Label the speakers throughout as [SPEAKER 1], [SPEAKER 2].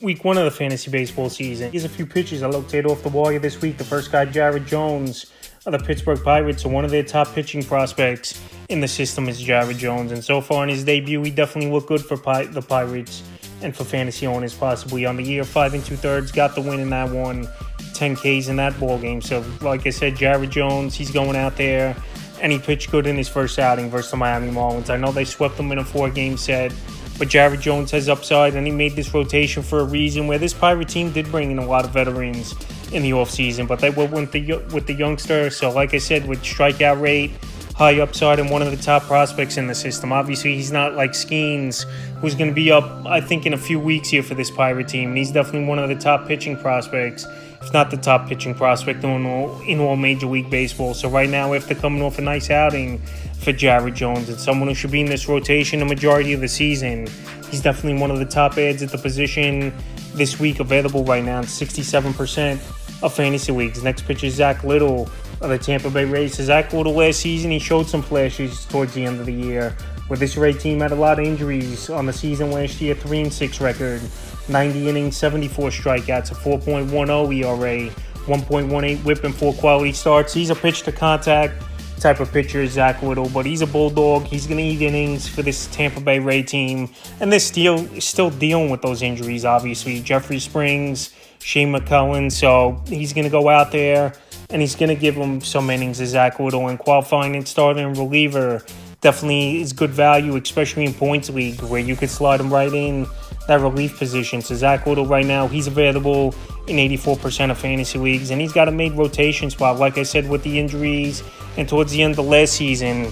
[SPEAKER 1] Week 1 of the fantasy baseball season. Here's a few pitchers I looked at off the wire this week. The first guy, Jared Jones of the Pittsburgh Pirates. So one of their top pitching prospects in the system is Jared Jones. And so far in his debut, he definitely looked good for the Pirates and for fantasy owners possibly. On the year, 5 2/3, got the win in that one, 10 Ks in that ball game. So like I said, Jared Jones, he's going out there and he pitched good in his first outing versus the Miami Marlins. I know they swept them in a 4-game set, but Jared Jones has upside, and he made this rotation for a reason, where this Pirate team did bring in a lot of veterans in the offseason, but they went with the youngster. So like I said, with strikeout rate, high upside, and one of the top prospects in the system. Obviously, he's not like Skeens, who's going to be up, I think, in a few weeks here for this Pirate team. And he's definitely one of the top pitching prospects, if not the top pitching prospect in all Major League Baseball. So right now, after coming off a nice outing for Jared Jones and someone who should be in this rotation the majority of the season, he's definitely one of the top ads at the position this week, available right now in 67% of fantasy leagues. Next pitcher is Zach Littell of the Tampa Bay Rays. Zach Littell last season, he showed some flashes towards the end of the year, where this Ray team had a lot of injuries on the season last year. 3-6 record, 90 innings, 74 strikeouts, a 4.10 ERA, 1.18 WHIP, and 4 quality starts. He's a pitch to contact type of pitcher, Zach Littell, but he's a bulldog. He's going to eat innings for this Tampa Bay Ray team, and they're still dealing with those injuries, obviously. Jeffrey Springs, Shane McCullers, so he's going to go out there and he's going to give them some innings to Zach Littell, and qualifying and starting and reliever definitely is good value, especially in points league, where you could slide him right in that relief position. So Zach Littell right now, he's available in 84% of fantasy leagues, and he's got a made rotation spot. Like I said, with the injuries and towards the end of last season,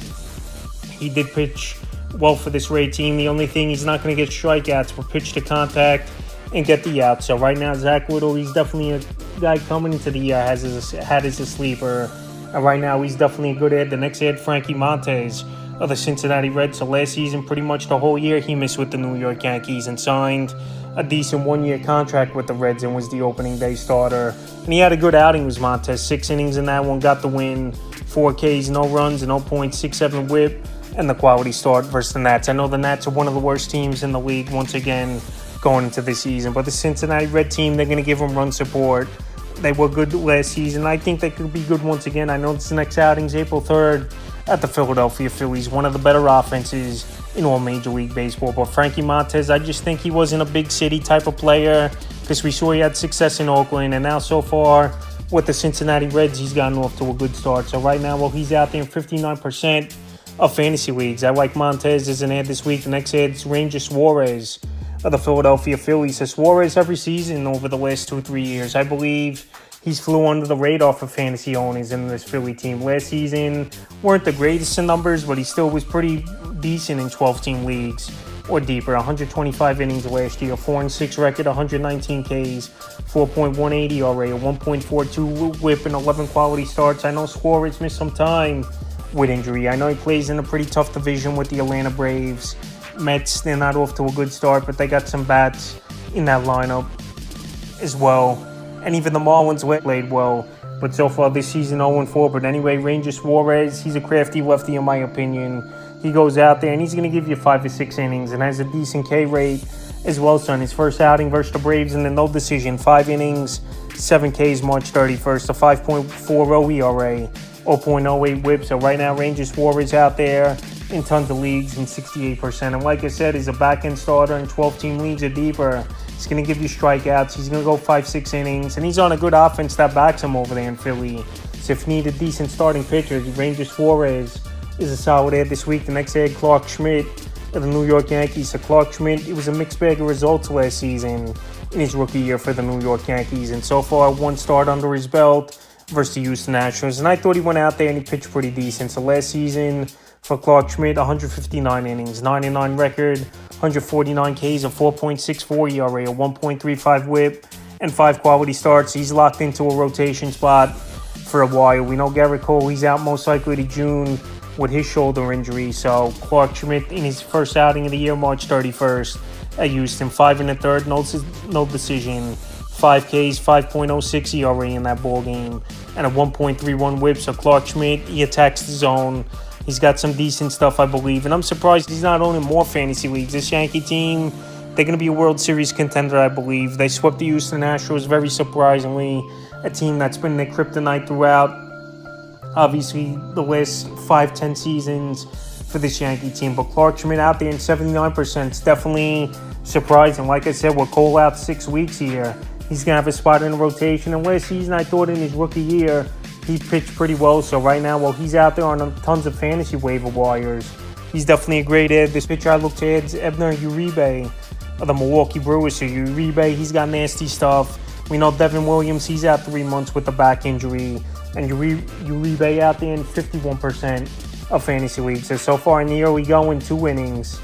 [SPEAKER 1] he did pitch well for this Ray team. The only thing, he's not going to get strikeouts, but pitch to contact and get the out. So right now, Zach Littell, he's definitely a guy coming into the year had as a sleeper. And right now, he's definitely a good ad. The next ad, Frankie Montas of the Cincinnati Reds. So last season, pretty much the whole year, he missed with the New York Yankees and signed a decent 1-year contract with the Reds and was the opening day starter. And he had a good outing with Montas. 6 innings in that one, got the win, 4 Ks, no runs, and 0.67 WHIP, and the quality start versus the Nats. I know the Nats are one of the worst teams in the league once again going into the season, but the Cincinnati Red team, they're going to give them run support. They were good last season. I think they could be good once again. I know this next outing's April 3rd at the Philadelphia Phillies, one of the better offenses in all Major League Baseball. But Frankie Montas, I just think he wasn't a big city type of player, because we saw he had success in Oakland, and now so far with the Cincinnati Reds, he's gotten off to a good start. So right now, while he's out there in 59% of fantasy leagues, I like Montas as an ad this week. The next ad is Ranger Suarez of the Philadelphia Phillies. So Suarez, every season over the last 2-3 years, I believe he's flew under the radar for fantasy owners in this Philly team. Last season weren't the greatest in numbers, but he still was pretty decent in 12-team leagues or deeper. 125 innings last year, 4-6 record, 119 Ks, 4.18 ERA, 1.42 WHIP, and 11 quality starts. I know Suarez missed some time with injury. I know he plays in a pretty tough division with the Atlanta Braves. Mets, they're not off to a good start, but they got some bats in that lineup as well. And even the Marlins played well, but so far this season 0-4. But anyway, Ranger Suarez, he's a crafty lefty in my opinion. He goes out there and he's going to give you 5 to 6 innings and has a decent K rate as well. So in his first outing versus the Braves in the no decision, 5 innings, 7 Ks, March 31st, a 5.40 ERA, 0.08 WHIP. So right now, Ranger Suarez out there in tons of leagues in 68%. And like I said, he's a back-end starter in 12-team leagues or deeper. He's going to give you strikeouts. He's going to go 5-6 innings. And he's on a good offense that backs him over there in Philly. So if you need a decent starting pitcher, Ranger Suarez is a solid ad this week. The next ad, Clarke Schmidt of the New York Yankees. So Clarke Schmidt, it was a mixed bag of results last season in his rookie year for the New York Yankees. And so far, 1 start under his belt versus the Houston Astros. And I thought he went out there and he pitched pretty decent. So last season for Clarke Schmidt, 159 innings, 9-9 record, 149 Ks, a 4.64 ERA, a 1.35 WHIP, and 5 quality starts. He's locked into a rotation spot for a while. We know Garrett Cole, he's out most likely to June with his shoulder injury. So Clarke Schmidt in his first outing of the year, March 31st at Houston, 5 1/3, no decision, 5 Ks, 5.06 ERA in that ball game, and a 1.31 WHIP. So Clarke Schmidt, he attacks the zone. He's got some decent stuff, I believe. And I'm surprised he's not owning more fantasy leagues. This Yankee team, They're going to be a World Series contender, I believe. They swept the Houston Astros very surprisingly, a team that's been their kryptonite throughout, obviously, the last 5-10 seasons for this Yankee team. But Clarke Schmidt out there in 79% is definitely surprising. Like I said, we're Cole out 6 weeks here. He's going to have a spot in the rotation. And last season, I thought in his rookie year, he pitched pretty well. So right now, while he's out there on tons of fantasy waiver wires, he's definitely a great add. This pitcher I looked at is Ebner Uribe of the Milwaukee Brewers. So Uribe, he's got nasty stuff. We know Devin Williams, he's out 3 months with a back injury. And Uribe out there in 51% of fantasy leagues. So far in the year, we go in 2 innings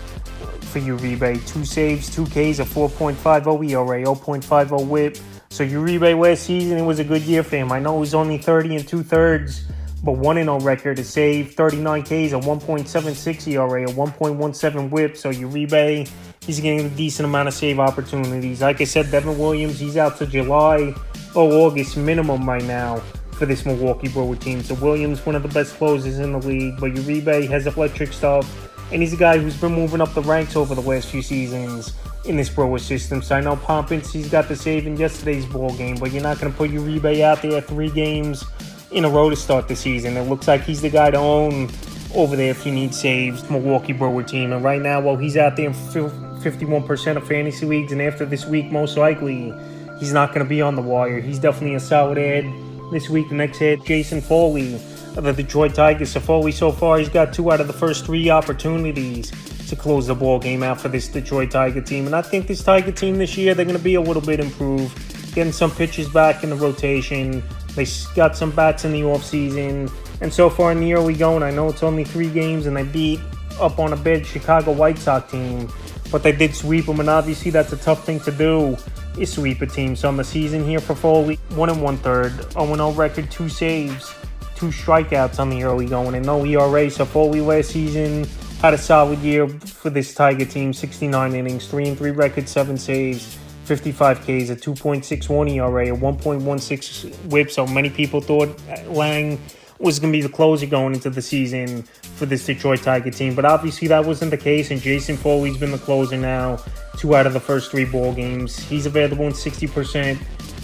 [SPEAKER 1] for Uribe. 2 saves, 2 Ks, a 4.50 ERA, 0.50 whip. So Uribe last season, it was a good year for him. I know he was only 30 2/3, but 1-0 record, a save, 39 Ks, a 1.76 ERA, a 1.17 whip. So Uribe, he's getting a decent amount of save opportunities. Like I said, Devin Williams, he's out to July or August minimum right now for this Milwaukee Brewer team. So Williams, one of the best closers in the league, but Uribe has electric stuff, and he's a guy who's been moving up the ranks over the last few seasons in this Brewer system. So I know Pompins, he's got the save in yesterday's ball game, but you're not going to put Uribe out there 3 games in a row to start the season. It looks like he's the guy to own over there if you need saves, Milwaukee Brewer team. And right now, while he's out there in 51% of fantasy leagues, and after this week, most likely, he's not going to be on the wire. He's definitely a solid add this week. The next add, Jason Foley of the Detroit Tigers. So Foley, so far, he's got 2 out of the first 3 opportunities to close the ball game out for this Detroit Tiger team. And I think this Tiger team this year, they're going to be a little bit improved, getting some pitches back in the rotation. They got some bats in the offseason. And so far in the year we go, and I know it's only 3 games, and they beat up on a bad Chicago White Sox team, but they did sweep them, and obviously that's a tough thing to do, is sweep a team. So on the season here for Foley, 1 1/3, 0-0 record, 2 saves, 2 strikeouts on the early going, and no ERA. So Foley last season had a solid year for this Tiger team, 69 innings, 3-3 record, 7 saves, 55 Ks, a 2.61 ERA, a 1.16 whip. So many people thought Lang was going to be the closer going into the season for this Detroit Tiger team, but obviously that wasn't the case, and Jason Foley's been the closer now 2 out of the first 3 ball games. He's available in 60%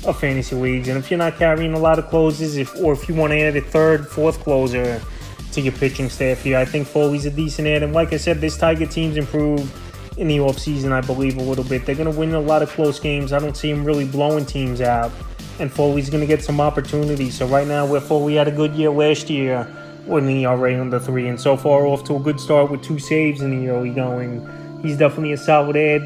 [SPEAKER 1] of fantasy leagues, and if you're not carrying a lot of closers, if you want to add a 3rd, 4th closer to your pitching staff here, I think Foley's a decent add. And like I said, this Tiger team's improved in the offseason, I believe, a little bit. They're going to win a lot of close games. I don't see him really blowing teams out, and Foley's going to get some opportunities. So right now, where Foley had a good year last year with an ERA under 3, and so far off to a good start with 2 saves in the early going, he's definitely a solid add,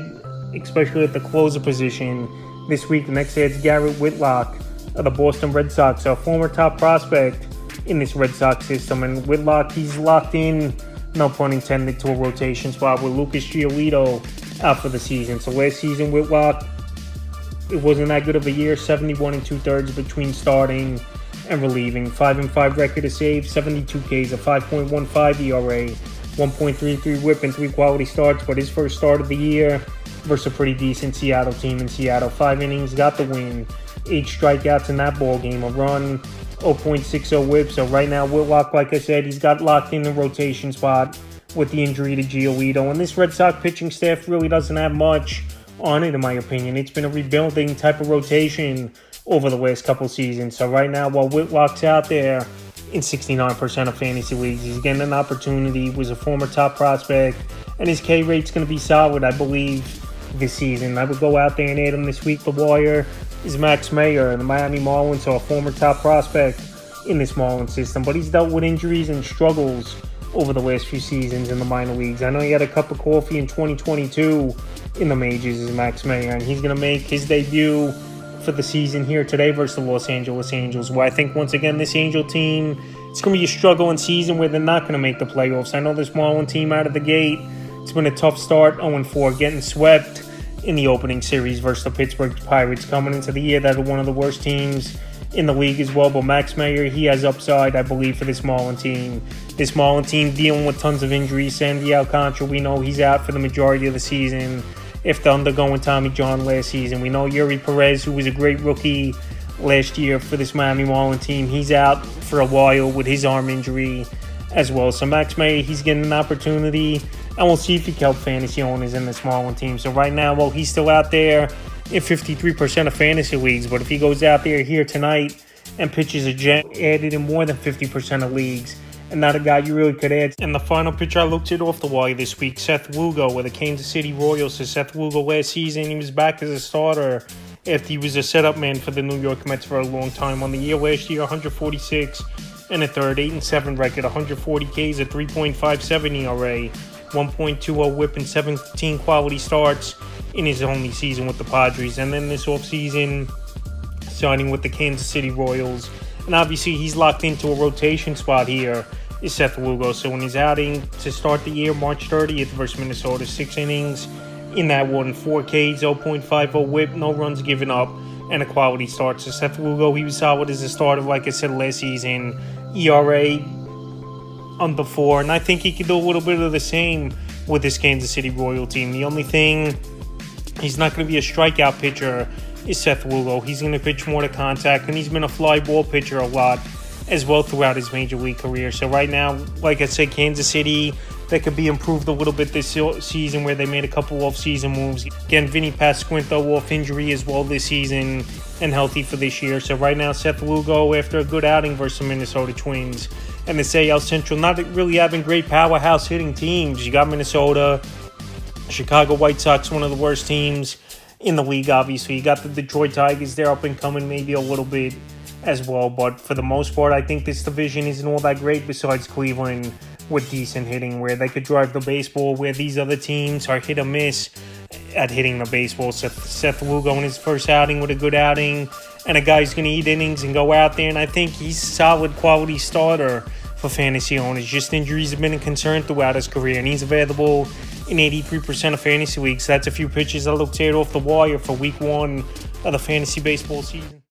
[SPEAKER 1] especially at the closer position. This week, the next add's Garrett Whitlock of the Boston Red Sox, a former top prospect in this Red Sox system. And Whitlock, he's locked in, no pun intended, to a rotation spot with Lucas Giolito out for the season. So last season, Whitlock, it wasn't that good of a year, 71 2/3 between starting and relieving. 5-5 record of saves, 72 Ks, a 5.15 ERA, 1.33 whip, and 3 quality starts. But his first start of the year versus a pretty decent Seattle team in Seattle. 5 innings, got the win. 8 strikeouts in that ball game, a run, 0.60 whip. So right now, Whitlock, like I said, he's got locked in the rotation spot with the injury to Giolito. And this Red Sox pitching staff really doesn't have much on it, in my opinion. It's been a rebuilding type of rotation over the last couple seasons. So right now, while Whitlock's out there in 69% of fantasy leagues, he's getting an opportunity. He was a former top prospect, and his K rate's going to be solid, I believe, this season. I would go out there and add him this week. The wire is Max Meyer, the Miami Marlins, so a former top prospect in this Marlins system, but he's dealt with injuries and struggles over the last few seasons in the minor leagues. I know he had a cup of coffee in 2022 in the majors as Max Meyer, and he's going to make his debut for the season here today versus the Los Angeles Angels, where I think, once again, this Angel team, it's going to be a struggling season where they're not going to make the playoffs. I know this Marlins team out of the gate, it's been a tough start, 0-4, getting swept in the opening series versus the Pittsburgh Pirates, coming into the year that are one of the worst teams in the league as well. But Max Meyer, he has upside, I believe, for this Marlins team. This Marlins team dealing with tons of injuries. Sandy Alcantara, we know he's out for the majority of the season after undergoing Tommy John last season. We know Yuri Perez, who was a great rookie last year for this Miami Marlins team, he's out for a while with his arm injury. as well. So Max Meyer, he's getting an opportunity, and we'll see if he can help fantasy owners in the Marlin team. So right now, well, he's still out there in 53% of fantasy leagues, but if he goes out there here tonight and pitches a gem, added in more than 50% of leagues, and not a guy you really could add. And the final pitcher I looked at off the wire this week, Seth Lugo with the Kansas City Royals. So Seth Lugo last season, he was back as a starter after he was a setup man for the New York Mets for a long time. On the year last year, 146 and a third, 8-7 record, 140 Ks, a 3.57 ERA, 1.20 whip, and 17 quality starts in his only season with the Padres. And then this offseason, signing with the Kansas City Royals. And obviously, he's locked into a rotation spot here, is Seth Lugo. So when he's outing to start the year, March 30th versus Minnesota, 6 innings in that one, 4 Ks, 0.50 whip, no runs given up, and a quality start. So Seth Lugo, he was solid as a starter, like I said, last season. ERA under 4, and I think he could do a little bit of the same with this Kansas City Royal team. The only thing, he's not going to be a strikeout pitcher, is Seth Lugo. He's going to pitch more to contact, and he's been a fly ball pitcher a lot as well throughout his major league career. So right now, like I said, Kansas City, that could be improved a little bit this season, where they made a couple off-season moves. Again, Vinny Pasquinto off injury as well this season and healthy for this year. So right now, Seth Lugo, after a good outing versus the Minnesota Twins, and the AL Central not really having great powerhouse hitting teams. You got Minnesota, Chicago White Sox, one of the worst teams in the league, obviously. You got the Detroit Tigers, they're up and coming maybe a little bit as well. But for the most part, I think this division isn't all that great besides Cleveland with decent hitting, where they could drive the baseball, where these other teams are hit or miss at hitting the baseball. Seth Lugo in his first outing with a good outing, and a guy who's going to eat innings and go out there, and I think he's a solid quality starter for fantasy owners. Just injuries have been a concern throughout his career, and he's available in 83% of fantasy leagues. That's a few pitches I looked at off the wire for week 1 of the fantasy baseball season.